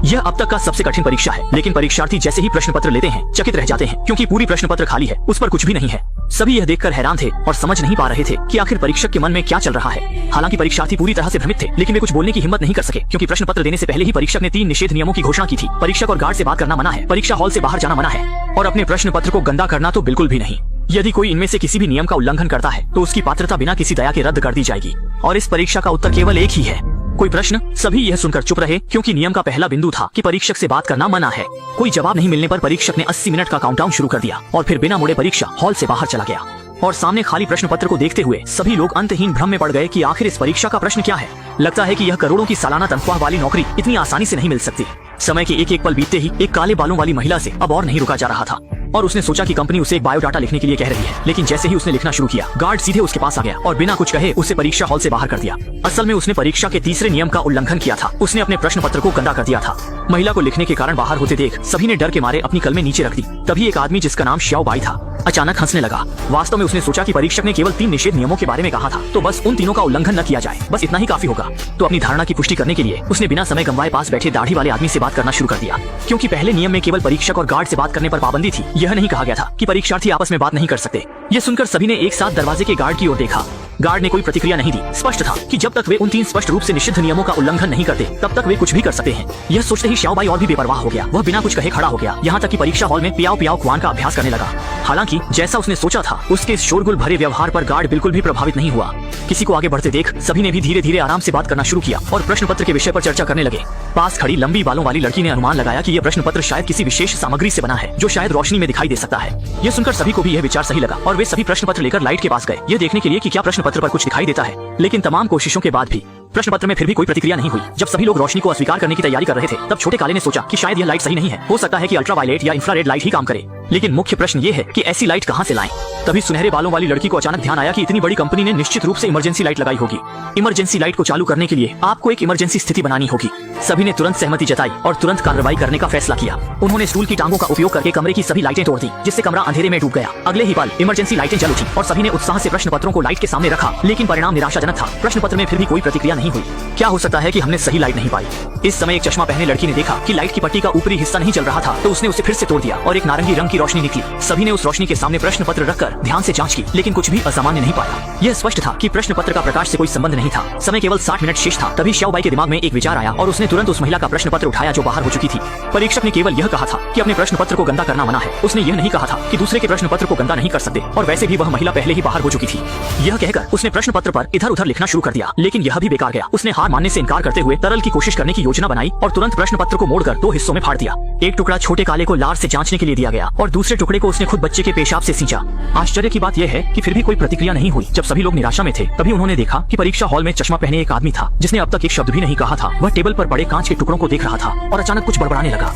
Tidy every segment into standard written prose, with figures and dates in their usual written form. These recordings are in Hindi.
यह अब तक का सबसे कठिन परीक्षा है, लेकिन परीक्षार्थी जैसे ही प्रश्न पत्र लेते हैं चकित रह जाते हैं, क्योंकि पूरी प्रश्न पत्र खाली है, उस पर कुछ भी नहीं है। सभी यह देखकर हैरान थे और समझ नहीं पा रहे थे कि आखिर परीक्षक के मन में क्या चल रहा है। हालांकि परीक्षार्थी पूरी तरह से भ्रमित थे, लेकिन वे कुछ बोलने की हिम्मत नहीं कर सके, क्योंकि प्रश्न पत्र देने से पहले ही परीक्षक ने 3 निषेध नियमों की घोषणा की थी। परीक्षक और गार्ड से बात करना मना है, परीक्षा हॉल से बाहर जाना मना है, और अपने प्रश्न पत्र को गंदा करना तो बिल्कुल भी नहीं। यदि कोई इनमें से किसी भी नियम का उल्लंघन करता है तो उसकी पात्रता बिना किसी दया के रद्द कर दी जाएगी। और इस परीक्षा का उत्तर केवल एक ही है, कोई प्रश्न? सभी यह सुनकर चुप रहे, क्योंकि नियम का पहला बिंदु था कि परीक्षक से बात करना मना है। कोई जवाब नहीं मिलने पर परीक्षक ने 80 मिनट का काउंटडाउन शुरू कर दिया और फिर बिना मुड़े परीक्षा हॉल से बाहर चला गया। और सामने खाली प्रश्न पत्र को देखते हुए सभी लोग अंतहीन भ्रम में पड़ गए कि आखिर इस परीक्षा का प्रश्न क्या है। लगता है कि यह करोड़ों की सालाना तनख्वाह वाली नौकरी इतनी आसानी से नहीं मिल सकती। समय के एक एक पल बीतते ही एक काले बालों वाली महिला से अब और नहीं रुका जा रहा था, और उसने सोचा कि कंपनी उसे एक बायोडाटा लिखने के लिए कह रही है। लेकिन जैसे ही उसने लिखना शुरू किया, गार्ड सीधे उसके पास आ गया और बिना कुछ कहे उसे परीक्षा हॉल से बाहर कर दिया। असल में उसने परीक्षा के तीसरे नियम का उल्लंघन किया था, उसने अपने प्रश्न पत्र को गंदा कर दिया था। महिला को लिखने के कारण बाहर होते देख सभी ने डर के मारे अपनी कलमें नीचे रख दी। तभी एक आदमी जिसका नाम श्याओ बाई था अचानक हंसने लगा। वास्तव में उसने सोचा कि परीक्षक ने केवल 3 निषेध नियमों के बारे में कहा था, तो बस उन तीनों का उल्लंघन न किया जाए, बस इतना ही काफी होगा। तो अपनी धारणा की पुष्टि करने के लिए उसने बिना समय गंवाए पास बैठे दाढ़ी वाले आदमी से बात करना शुरू कर दिया, क्योंकि पहले नियम में केवल परीक्षक और गार्ड से बात करने पर पाबंदी थी। यह नहीं कहा गया था कि परीक्षार्थी आपस में बात नहीं कर सकते। यह सुनकर सभी ने एक साथ दरवाजे के गार्ड की ओर देखा। गार्ड ने कोई प्रतिक्रिया नहीं दी। स्पष्ट था कि जब तक वे उन 3 स्पष्ट रूप से निषिद्ध नियमों का उल्लंघन नहीं करते तब तक वे कुछ भी कर सकते हैं। यह सोचते ही श्याओ बाई और भी बेपरवाह हो गया। वह बिना कुछ कहे खड़ा हो गया, यहाँ तक कि परीक्षा हॉल में पियाओ पियाओ क्वान का अभ्यास करने लगा। हालांकि जैसा उसने सोचा था, उसके इस शोरगुल भरे व्यवहार पर गार्ड बिल्कुल भी प्रभावित नहीं हुआ। किसी को आगे बढ़ते देख सभी ने भी धीरे धीरे आराम से बात करना शुरू किया और प्रश्न पत्र के विषय पर चर्चा करने लगे। पास खड़ी लंबी बालों वाली लड़की ने अनुमान लगाया कि यह प्रश्न पत्र शायद किसी विशेष सामग्री से बना है, जो शायद रोशनी में दिखाई दे सकता है। यह सुनकर सभी को भी यह विचार सही लगा और वे सभी प्रश्न पत्र लेकर लाइट के पास गए, यह देखने के लिए कि क्या प्रश्न पत्र पर कुछ दिखाई देता है। लेकिन तमाम कोशिशों के बाद भी प्रश्न पत्र में फिर भी कोई प्रतिक्रिया नहीं हुई। जब सभी लोग रोशनी को अस्वीकार करने की तैयारी कर रहे थे, तब छोटे काले ने सोचा कि शायद यह लाइट सही नहीं है, हो सकता है कि अल्ट्रावायलेट या इंफ्रारेड लाइट ही काम करे। लेकिन मुख्य प्रश्न ये है कि ऐसी लाइट कहां से लाएं? तभी सुनहरे बालों वाली लड़की को अचानक ध्यान आया कि इतनी बड़ी कंपनी ने निश्चित रूप से इमरजेंसी लाइट लगाई होगी। इमरजेंसी लाइट को चालू करने के लिए आपको एक इमरजेंसी स्थिति बनानी होगी। सभी ने तुरंत सहमति जताई और तुरंत कार्रवाई करने का फैसला किया। उन्होंने स्टूल की टांगों का उपयोग करके कमरे की सभी लाइटें तोड़ दी, जिससे कमरा अंधेरे में डूब गया। अगले ही पल इमरजेंसी लाइटें जल उठी और सभी ने उत्साह से प्रश्न पत्रों को लाइट के सामने रखा, लेकिन परिणाम निराशाजनक था। प्रश्न पत्र में फिर भी कोई प्रतिक्रिया नहीं हुई। क्या हो सकता है कि हमने सही लाइट नहीं पाई? इस समय एक चश्मा पहने लड़की ने देखा कि लाइट की पट्टी का ऊपरी हिस्सा नहीं चल रहा था, तो उसने उसे फिर से तोड़ दिया और एक नारंगी रंग की रोशनी निकली। सभी ने उस रोशनी के सामने प्रश्न पत्र रखकर ध्यान से जांच की, लेकिन कुछ भी असामान्य नहीं पाया। यह स्पष्ट था कि प्रश्न पत्र का प्रकाश से कोई संबंध नहीं था। समय केवल 60 मिनट शेष था। तभी श्याओ बाई के दिमाग में एक विचार आया और उसने तुरंत उस महिला का प्रश्न पत्र उठाया जो बाहर हो चुकी थी। परीक्षक ने केवल यह कहा था कि अपने प्रश्न पत्र को गंदा करना मना है। उसने यह नहीं कहा था कि दूसरे के प्रश्न पत्र को गंदा नहीं कर सकते, और वैसे भी वह महिला पहले ही बाहर हो चुकी थी। यह कहकर उसने प्रश्न पत्र पर इधर उधर लिखना शुरू कर दिया, लेकिन यह भी बेकार गया। उसने हार मानने से इनकार करते हुए तरल की कोशिश करने की योजना बनाई और तुरंत प्रश्न पत्र को मोड़कर 2 हिस्सों में फाड़ दिया। एक टुकड़ा छोटे काले को लार से जांचने के लिए दिया गया और दूसरे टुकड़े को उसने खुद बच्चे के पेशाब से सींचा। आश्चर्य की बात यह है कि फिर भी कोई प्रतिक्रिया नहीं हुई। जब सभी लोग निराशा में थे, तभी उन्होंने देखा कि परीक्षा हॉल में चश्मा पहने एक आदमी था, जिसने अब तक एक शब्द भी नहीं कहा था। वह टेबल पर पड़े कांच के टुकड़ों को देख रहा था और अचानक कुछ बड़बड़ाने लगा।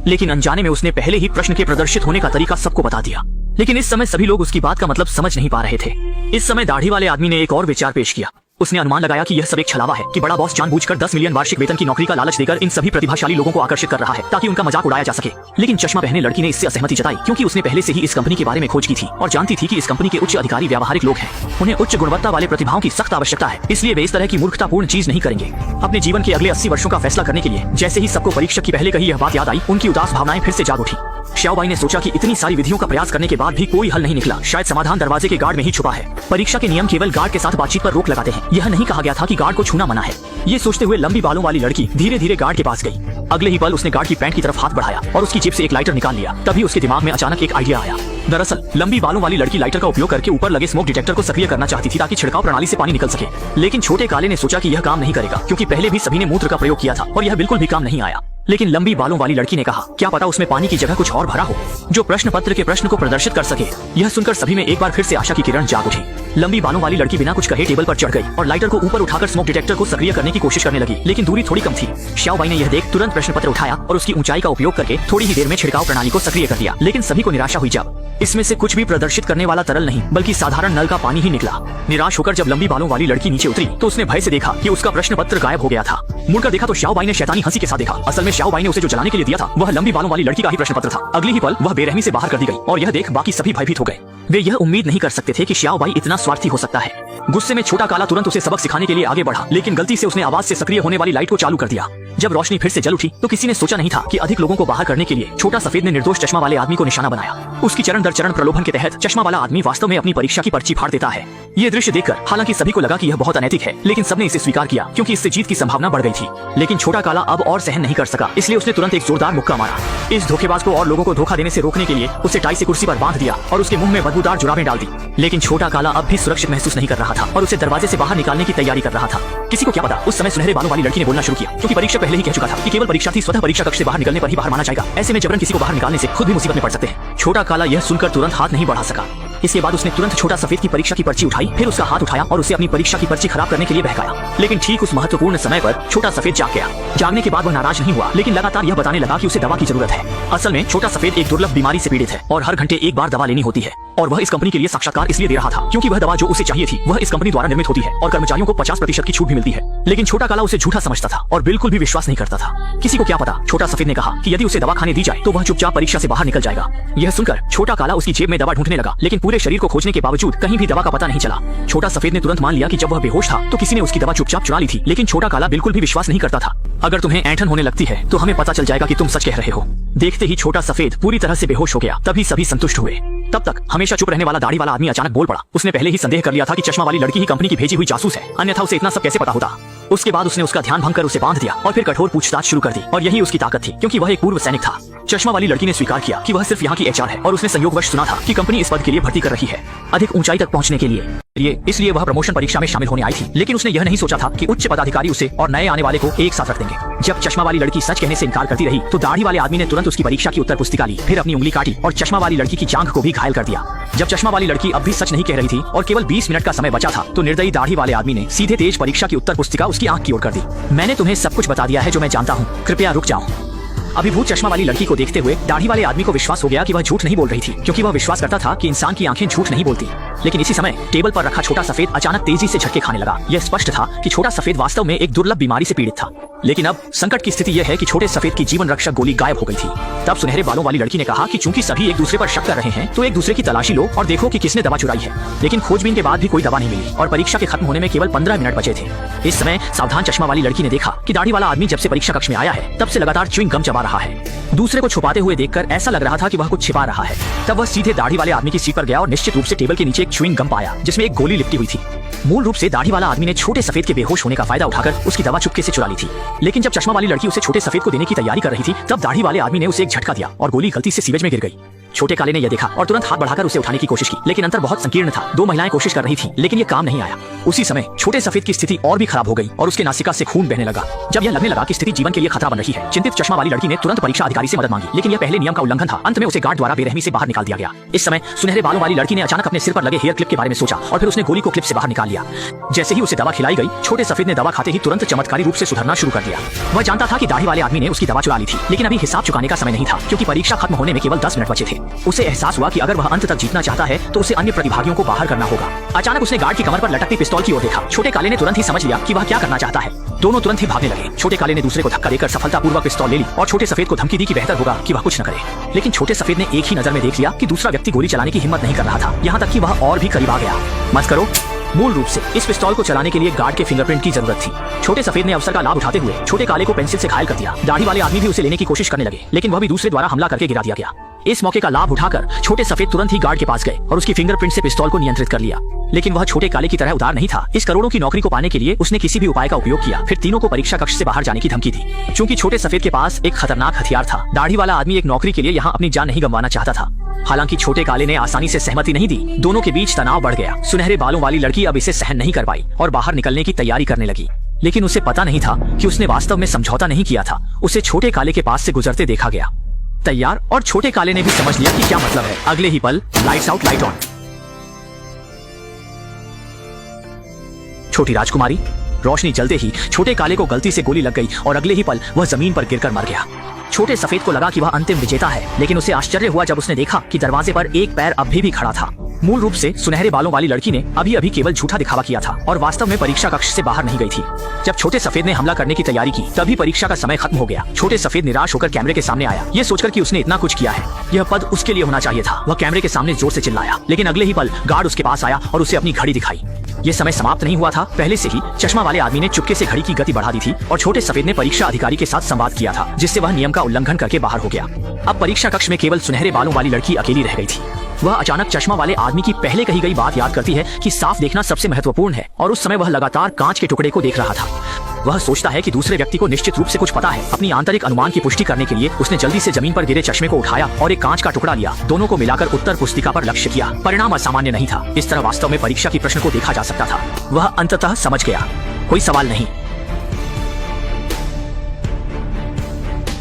लेकिन अनजाने में उसने पहले ही प्रश्न के प्रदर्शित होने का तरीका सबको बता दिया। लेकिन इस समय सभी लोग उसकी बात का मतलब समझ नहीं पा रहे थे। इस समय दाढ़ी वाले आदमी ने एक और विचार पेश किया। उसने अनुमान लगाया कि यह सब एक छलावा है, कि बड़ा बॉस जानबूझकर 10 मिलियन वार्षिक वेतन की नौकरी का लालच देकर इन सभी प्रतिभाशाली लोगों को आकर्षित कर रहा है, ताकि उनका मजाक उड़ाया जा सके। लेकिन चश्मा पहने लड़की ने इससे असहमति जताई, क्योंकि उसने पहले से ही इस कंपनी के बारे में खोज की थी और जानती थी कि इस कंपनी के उच्च अधिकारी व्यावहारिक लोग हैं। उन्हें उच्च गुणवत्ता वाले प्रतिभाओं की सख्त आवश्यकता है, इसलिए वे इस तरह की मूर्खतापूर्ण चीज नहीं करेंगे। अपने जीवन के अगले 80 वर्षों का फैसला करने के लिए जैसे ही सबको परीक्षक की पहले कही यह बात याद आई, उनकी उदास भावनाएं फिर से जाग उठी। श्याओ बाई ने सोचा कि इतनी सारी विधियों का प्रयास करने के बाद भी कोई हल नहीं निकला। शायद समाधान दरवाजे के गार्ड में ही छुपा है। परीक्षा के नियम केवल गार्ड के साथ बातचीत पर रोक लगाते हैं। यह नहीं कहा गया था कि गार्ड को छूना मना है। ये सोचते हुए लंबी बालों वाली लड़की धीरे धीरे गार्ड के पास गई। अगले ही पल उसने गार्ड की पैंट की तरफ हाथ बढ़ाया और उसकी जेब से एक लाइटर निकाल लिया। तभी उसके दिमाग में अचानक एक आइडिया आया। दरअसल लंबी बालों वाली लड़की लाइटर का उपयोग करके ऊपर लगे स्मोक डिटेक्टर को सक्रिय करना चाहती थी, ताकि छिड़काव प्रणाली से पानी निकल सके। लेकिन छोटे काले ने सोचा कि यह काम नहीं करेगा, क्योंकि पहले भी सभी ने मूत्र का प्रयोग किया था और यह बिल्कुल भी काम नहीं आया। लेकिन लंबी बालों वाली लड़की ने कहा, क्या पता उसमें पानी की जगह कुछ और भरा हो, जो प्रश्न पत्र के प्रश्न को प्रदर्शित कर सके। यह सुनकर सभी में एक बार फिर से आशा की किरण जाग उठी। लंबी बालों वाली लड़की बिना कुछ कहे टेबल पर चढ़ गई और लाइटर को ऊपर उठाकर स्मोक डिटेक्टर को सक्रिय करने की कोशिश करने लगी, लेकिन दूरी थोड़ी कम थी। श्याओ बाई ने यह देख तुरंत प्रश्न पत्र उठाया और उसकी ऊंचाई का उपयोग करके थोड़ी ही देर में छिड़काव प्रणाली को सक्रिय कर दिया। लेकिन सभी को निराशा हुई जब इसमें से कुछ भी प्रदर्शित करने वाला तरल नहीं, बल्कि साधारण नल का पानी ही निकला। निराश होकर जब लंबी बालों वाली लड़की नीचे उतरी, तो उसने भय से देखा कि उसका प्रश्न पत्र गायब हो गया था। मुड़कर देखा तो श्याओ बाई ने शैतानी हंसी के साथ देखा। असल में श्याओ बाई ने उसे जो जलाने के लिए दिया था, वह लंबी बालों वाली लड़की का ही प्रश्न पत्र था। अगली ही पल वह बेरहमी से बाहर कर दी गई और यह देख बाकी सभी भयभीत हो गए। वे यह उम्मीद नहीं कर सकते थे कि श्याओ बाई इतना स्वार्थी हो सकता है। गुस्से में छोटा काला तुरंत उसे सबक सिखाने के लिए आगे बढ़ा, लेकिन गलती से उसने आवाज से सक्रिय होने वाली लाइट को चालू कर दिया। जब रोशनी फिर से जल उठी तो किसी ने सोचा नहीं था कि अधिक लोगों को बाहर करने के लिए छोटा सफेद ने निर्दोष चश्मा वाले आदमी को निशाना बनाया। उसकी चरण दर चरण प्रलोभन के तहत चश्मा वाला आदमी वास्तव में अपनी परीक्षा की पर्ची फाड़ देता है। ये दृश्य देखकर हालांकि सभी को लगा कि यह बहुत अनैतिक है, लेकिन सबने इसे स्वीकार किया क्योंकि इससे जीत की संभावना बढ़ गई थी। लेकिन छोटा काला अब और सहन नहीं कर सका, इसलिए उसने तुरंत एक जोरदार मुक्का मारा। इस धोखेबाज को और लोगों को धोखा देने से रोकने के लिए उसे टाई से कुर्सी पर बांध दिया और उसके मुंह में बदबूदार जुराबें डाल दी। लेकिन छोटा काला अब भी सुरक्षित महसूस नहीं कर रहा था और उसे दरवाजे से बाहर निकालने की तैयारी कर रहा था। किसी को क्या पता, उस समय सुनहरे बालों वाली लड़की ने बोलना शुरू किया, क्योंकि परीक्षक पहले ही कह चुका था कि केवल परीक्षार्थी स्वतः परीक्षा कक्ष से बाहर निकलने पर ही बाहर माना जाएगा। ऐसे में जबरन किसी को बाहर निकालने से खुद भी मुसीबत में पड़ सकते हैं। छोटा काला यह सुनकर तुरंत हाथ नहीं बढ़ा सका। इसके बाद उसने तुरंत छोटा सफेद की परीक्षा की पर्ची उठाई, फिर उसका हाथ उठाया और उसे अपनी परीक्षा की पर्ची खराब करने के लिए बहकाया। लेकिन ठीक उस महत्वपूर्ण समय पर छोटा सफेद जाग गया। जागने के बाद वह नाराज नहीं हुआ, लेकिन लगातार यह बताने लगा कि उसे दवा की जरूरत है। असल में छोटा सफेद एक दुर्लभ बीमारी से पीड़ित है और हर घंटे एक बार दवा लेनी होती है, और वह इस कंपनी के लिए साक्षात्कार इसलिए दे रहा था क्योंकि वह दवा जो उसे चाहिए थी वह इस कंपनी द्वारा निर्मित होती है और कर्मचारियों को 50% की छूट भी मिलती है। लेकिन छोटा काला उसे झूठा समझता था और बिल्कुल भी विश्वास नहीं करता था। किसी को क्या पता, छोटा सफेद ने कहा कि यदि उसे दवा खाने दी जाए तो वह चुपचाप परीक्षा से बाहर निकल जाएगा। यह सुनकर छोटा काला उसकी जेब में दवा ढूंढने लगा, लेकिन पूरे शरीर को खोजने के बावजूद कहीं भी दवा का पता नहीं चला। छोटा सफेद ने तुरंत मान लिया कि जब वह बेहोश था तो किसी ने उसकी दवा चुपचाप चुरा ली थी, लेकिन छोटा काला बिल्कुल भी विश्वास नहीं करता था। अगर तुम्हें ऐंठन होने लगती है तो हमें पता चल जाएगा कि तुम सच कह रहे हो। देखते ही छोटा सफेद पूरी तरह से बेहोश हो गया। तभी सभी संतुष्ट हुए। तब तक हमेशा चुप रहने वाला दाढ़ी वाला आदमी अचानक बोल पड़ा। उसने पहले ही संदेह कर लिया था कि चश्मा वाली लड़की ही कंपनी की भेजी हुई जासूस है, अन्यथा उसे इतना सब कैसे पता होता। उसके बाद उसने उसका ध्यान भंग कर उसे बांध दिया और फिर कठोर पूछताछ शुरू कर दी, और यही उसकी ताकत थी क्योंकि वह एक पूर्व सैनिक था। चश्मा वाली लड़की ने स्वीकार किया कि वह सिर्फ यहाँ की एचआर है और उसने संयोगवश सुना था कि कंपनी इस पद के लिए भर्ती कर रही है, अधिक ऊंचाई तक पहुंचने के लिए। इसलिए वह प्रमोशन परीक्षा में शामिल होने आई थी, लेकिन उसने यह नहीं सोचा था कि उच्च पदाधिकारी उसे और नए आने वाले को एक साथ रख देंगे। जब चश्मा वाली लड़की सच कहने से इनकार करती रही तो दाढ़ी वाले आदमी ने तुरंत उसकी परीक्षा की उत्तर पुस्तिका ली, फिर अपनी उंगली काटी और चश्मा वाली लड़की की जांघ को भी घायल कर दिया। जब चश्मा वाली लड़की अब भी सच नहीं कह रही थी और केवल 20 मिनट का समय बचा था तो निर्दयी दाढ़ी वाले आदमी ने सीधे तेज परीक्षा की उत्तर पुस्तिका उसकी आंख की ओर कर दी। मैंने तुम्हें सब कुछ बता दिया है जो मैं जानता हूँ, कृपया रुक जाओ। अभिभूत चश्मा वाली लड़की को देखते हुए दाढ़ी वाले आदमी को विश्वास हो गया कि वह झूठ नहीं बोल रही थी, क्योंकि वह विश्वास करता था कि इंसान की आंखें झूठ नहीं बोलती। लेकिन इसी समय टेबल पर रखा छोटा सफेद अचानक तेजी से झटके खाने लगा। यह स्पष्ट था कि छोटा सफेद वास्तव में एक दुर्लभ बीमारी से पीड़ित था। लेकिन अब संकट की स्थिति यह है कि छोटे सफेद की जीवन रक्षक गोली गायब हो गई थी। तब सुनहरे बालों वाली लड़की ने कहा कि चूंकि सभी एक दूसरे पर शक कर रहे हैं तो एक दूसरे की तलाशी लो और देखो कि किसने दवा चुराई है। लेकिन खोजबीन के बाद भी कोई दवा नहीं मिली और परीक्षा के खत्म होने में केवल 15 मिनट बचे थे। इस समय सावधान चश्मा वाली लड़की ने देखा कि दाढ़ी वाला आदमी जब से परीक्षा कक्ष में आया है तब से लगातार च्युइंग गम चबा रहा है। दूसरे को छुपाते हुए देखकर ऐसा लग रहा था कि वह कुछ छिपा रहा है। तब वह सीधे दाढ़ी वाले आदमी की सीट पर गया और निश्चित रूप से टेबल के नीचे एक च्युइंग गम पाया जिसमें एक गोली लिपटी हुई थी। मूल रूप से दाढ़ी वाला आदमी ने छोटे सफेद के बेहोश होने का फायदा उठाकर उसकी दवा चुपके से चुरा ली थी। लेकिन जब चश्मा वाली लड़की उसे छोटे सफेद को देने की तैयारी कर रही थी तब दाढ़ी वाले आदमी ने उसे एक झटका दिया और गोली गलती से सीवेज में गिर गई। छोटे काले ने यह देखा और तुरंत हाथ बढ़ाकर उसे उठाने की कोशिश की, लेकिन अंतर बहुत संकीर्ण था। 2 महिलाएं कोशिश कर रही थी लेकिन ये काम नहीं आया। उसी समय छोटे सफेद की स्थिति और भी खराब हो गई और उसके नासिका से खून बहने लगा। जब यह लगने लगा कि स्थिति जीवन के लिए खतरा बन रही है, चिंतित चश्मा वाली लड़की ने तुरंत परीक्षा अधिकारी से मदद मांगी, लेकिन यह पहले नियम का उल्लंघन था। अंत में उसे गार्ड द्वारा बेरहमी से बाहर निकाल दिया गया। इस समय सुनहरे बालों वाली लड़की ने अचानक अपने सिर पर लगे हेयर क्लिप के बारे में सोचा और फिर उसने गोली को क्लिप से बाहर निकाल लिया। जैसे ही उसे दवा खिलाई गई, छोटे सफेद ने दवा खाते ही तुरंत चमत्कारी रूप से सुधरना शुरू कर दिया। वह जानता था कि दाढ़ी वाले आदमी ने उसकी दवा चुरा ली थी, लेकिन अभी हिसाब चुकाने का समय नहीं था क्योंकि परीक्षा खत्म होने में केवल 10 मिनट बचे थे। उसे एहसास हुआ कि अगर वह अंत तक जीतना चाहता है तो उसे अन्य प्रतिभागियों को बाहर करना होगा। अचानक उसने गार्ड की कमर पर लटकती पिस्तौल की ओर देखा। छोटे काले ने तुरंत ही समझ लिया कि वह क्या करना चाहता है। दोनों तुरंत ही भागने लगे। छोटे काले ने दूसरे को धक्का देकर सफलतापूर्वक पिस्तौल ले ली और छोटे सफेद को धमकी दी कि बेहतर होगा कि वह कुछ न करे। लेकिन छोटे सफेद ने एक ही नजर में देख लिया कि दूसरा व्यक्ति गोली चलाने की हिम्मत नहीं कर रहा था, यहाँ तक कि वह और भी करीब आ गया। मत करो। मूल रूप से इस पिस्तौल को चलाने के लिए गार्ड के फिंगरप्रिंट की जरूरत थी। छोटे सफेद ने अवसर का लाभ उठाते हुए छोटे काले को पेंसिल से घायल कर दिया। दाढ़ी वाले आदमी भी उसे लेने की कोशिश करने लगे, लेकिन वह भी दूसरे द्वारा हमला करके गिरा दिया गया। इस मौके का लाभ उठाकर छोटे सफेद तुरंत ही गार्ड के पास गए और उसकी फिंगरप्रिंट से पिस्तौल को नियंत्रित कर लिया। लेकिन वह छोटे काले की तरह उदार नहीं था। इस करोड़ों की नौकरी को पाने के लिए उसने किसी भी उपाय का उपयोग किया। फिर तीनों को परीक्षा कक्ष से बाहर जाने की धमकी दी। चूंकि छोटे सफेद के पास एक खतरनाक हथियार था, दाढ़ी वाला आदमी एक नौकरी के लिए यहाँ अपनी जान नहीं गंवाना चाहता था। हालांकि छोटे काले ने आसानी से सहमति नहीं दी। दोनों के बीच तनाव बढ़ गया। सुनहरे बालों वाली लड़की अब इसे सहन नहीं कर पाई और बाहर निकलने की तैयारी करने लगी। लेकिन उसे पता नहीं था कि उसने वास्तव में समझौता नहीं किया था। उसे छोटे काले के पास से गुजरते देखा गया। तैयार, और छोटे काले ने भी समझ लिया कि क्या मतलब है। अगले ही पल लाइट्स आउट लाइट ऑन। छोटी राजकुमारी। रोशनी जलते ही छोटे काले को गलती से गोली लग गई और अगले ही पल वह जमीन पर गिरकर मर गया। छोटे सफेद को लगा कि वह अंतिम विजेता है, लेकिन उसे आश्चर्य हुआ जब उसने देखा कि दरवाजे पर एक पैर अभी भी खड़ा था। मूल रूप से सुनहरे बालों वाली लड़की ने अभी अभी केवल झूठा दिखावा किया था और वास्तव में परीक्षा कक्ष से बाहर नहीं गई थी। जब छोटे सफेद ने हमला करने की तैयारी की तभी परीक्षा का समय खत्म हो गया। छोटे सफेद निराश होकर कैमरे के सामने आया, ये सोचकर कि उसने इतना कुछ किया है, यह पद उसके लिए होना चाहिए था। वह कैमरे के सामने जोर से चिल्लाया, लेकिन अगले ही पल गार्ड उसके पास आया और उसे अपनी घड़ी दिखाई। ये समय समाप्त नहीं हुआ था। पहले से ही चश्मा वाले आदमी ने चुपके से घड़ी की गति बढ़ा दी थी और छोटे सफेद ने परीक्षा अधिकारी के साथ संवाद किया था, जिससे वह नियम का उल्लंघन करके बाहर हो गया। अब परीक्षा कक्ष में केवल सुनहरे बालों वाली लड़की अकेली रह गई थी। वह अचानक चश्मा वाले आदमी की पहले कही गई बात याद करती है कि साफ देखना सबसे महत्वपूर्ण है, और उस समय वह लगातार कांच के टुकड़े को देख रहा था। वह सोचता है कि दूसरे व्यक्ति को निश्चित रूप से कुछ पता है। अपनी आंतरिक अनुमान की पुष्टि करने के लिए उसने जल्दी से जमीन पर गिरे चश्मे को उठाया और एक कांच का टुकड़ा लिया। दोनों को मिलाकर उत्तर पुस्तिका पर लक्ष्य किया। परिणाम असामान्य नहीं था। इस तरह वास्तव में परीक्षा की प्रश्न को देखा जा सकता था। वह अंततः समझ गया, कोई सवाल नहीं।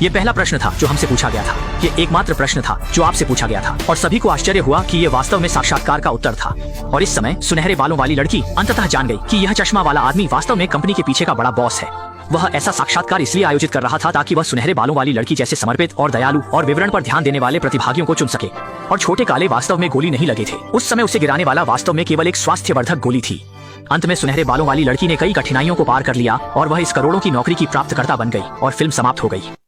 ये पहला प्रश्न था जो हमसे पूछा गया था। ये एकमात्र प्रश्न था जो आपसे पूछा गया था, और सभी को आश्चर्य हुआ कि ये वास्तव में साक्षात्कार का उत्तर था। और इस समय सुनहरे बालों वाली लड़की अंततः जान गई कि यह चश्मा वाला आदमी वास्तव में कंपनी के पीछे का बड़ा बॉस है। वह ऐसा साक्षात्कार इसलिए आयोजित कर रहा था ताकि वह सुनहरे बालों वाली लड़की जैसे समर्पित और दयालु और विवरण पर ध्यान देने वाले प्रतिभागियों को चुन सके। और छोटे काले वास्तव में गोली नहीं लगे थे। उस समय उसे गिराने वाला वास्तव में केवल एक स्वास्थ्यवर्धक गोली थी। अंत में सुनहरे बालों वाली लड़की ने कई कठिनाइयों को पार कर लिया और वह इस करोड़ों की नौकरी की प्राप्तकर्ता बन गई और फिल्म समाप्त हो गई।